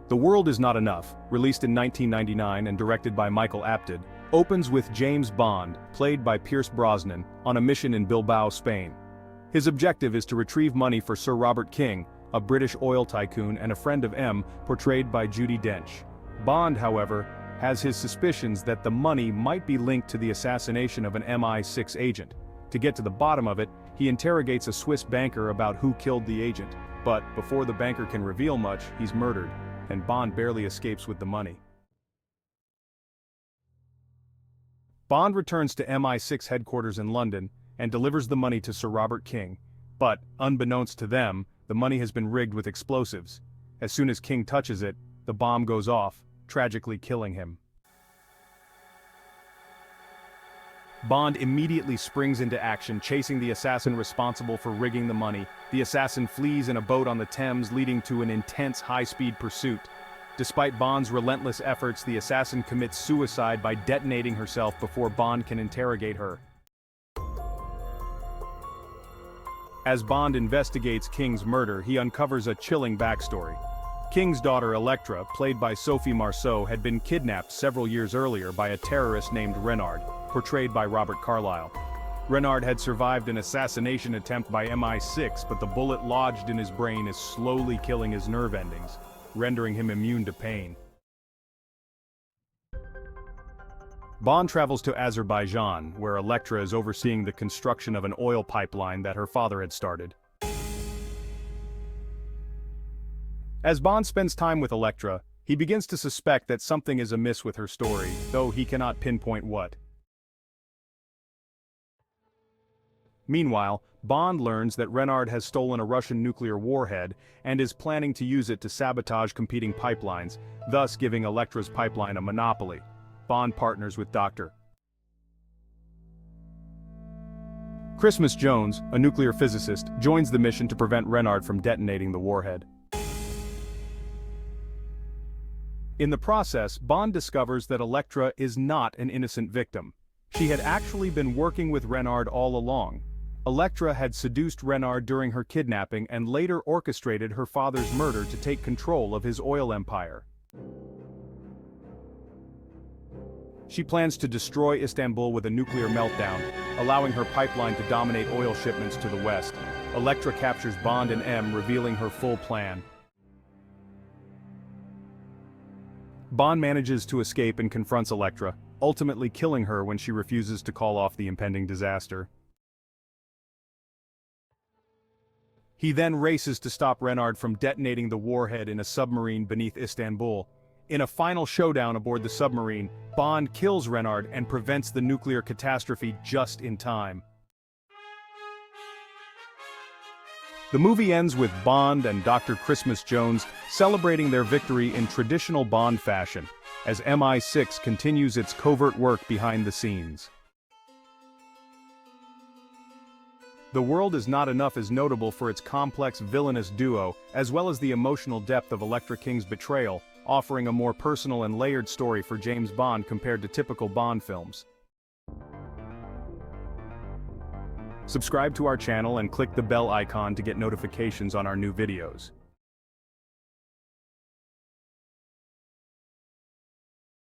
The World Is Not Enough, released in 1999 and directed by Michael Apted, opens with James Bond, played by Pierce Brosnan, on a mission in Bilbao, Spain. His objective is to retrieve money for Sir Robert King, a British oil tycoon and a friend of M, portrayed by Judi Dench. Bond, however, has his suspicions that the money might be linked to the assassination of an MI6 agent. To get to the bottom of it, he interrogates a Swiss banker about who killed the agent. But before the banker can reveal much, he's murdered, and Bond barely escapes with the money. Bond returns to MI6 headquarters in London and delivers the money to Sir Robert King, but, unbeknownst to them, the money has been rigged with explosives. As soon as King touches it, the bomb goes off, tragically killing him. Bond immediately springs into action, chasing the assassin responsible for rigging the money. The assassin flees in a boat on the Thames, leading to an intense high-speed pursuit. Despite Bond's relentless efforts, the assassin commits suicide by detonating herself before Bond can interrogate her. As Bond investigates King's murder, he uncovers a chilling backstory. King's daughter Electra, played by Sophie Marceau, had been kidnapped several years earlier by a terrorist named Renard, portrayed by Robert Carlyle. Renard had survived an assassination attempt by MI6, but the bullet lodged in his brain is slowly killing his nerve endings, rendering him immune to pain. Bond travels to Azerbaijan, where Electra is overseeing the construction of an oil pipeline that her father had started. As Bond spends time with Electra, he begins to suspect that something is amiss with her story, though he cannot pinpoint what. Meanwhile, Bond learns that Renard has stolen a Russian nuclear warhead and is planning to use it to sabotage competing pipelines, thus giving Electra's pipeline a monopoly. Bond partners with Dr. Christmas Jones, a nuclear physicist, joins the mission to prevent Renard from detonating the warhead. In the process, Bond discovers that Electra is not an innocent victim. She had actually been working with Renard all along. Electra had seduced Renard during her kidnapping and later orchestrated her father's murder to take control of his oil empire. She plans to destroy Istanbul with a nuclear meltdown, allowing her pipeline to dominate oil shipments to the west. Electra captures Bond and M, revealing her full plan. Bond manages to escape and confronts Electra, ultimately killing her when she refuses to call off the impending disaster. He then races to stop Renard from detonating the warhead in a submarine beneath Istanbul. In a final showdown aboard the submarine, Bond kills Renard and prevents the nuclear catastrophe just in time. The movie ends with Bond and Dr. Christmas Jones celebrating their victory in traditional Bond fashion, as MI6 continues its covert work behind the scenes. The World Is Not Enough is notable for its complex villainous duo, as well as the emotional depth of Electra King's betrayal, offering a more personal and layered story for James Bond compared to typical Bond films. Subscribe to our channel and click the bell icon to get notifications on our new videos.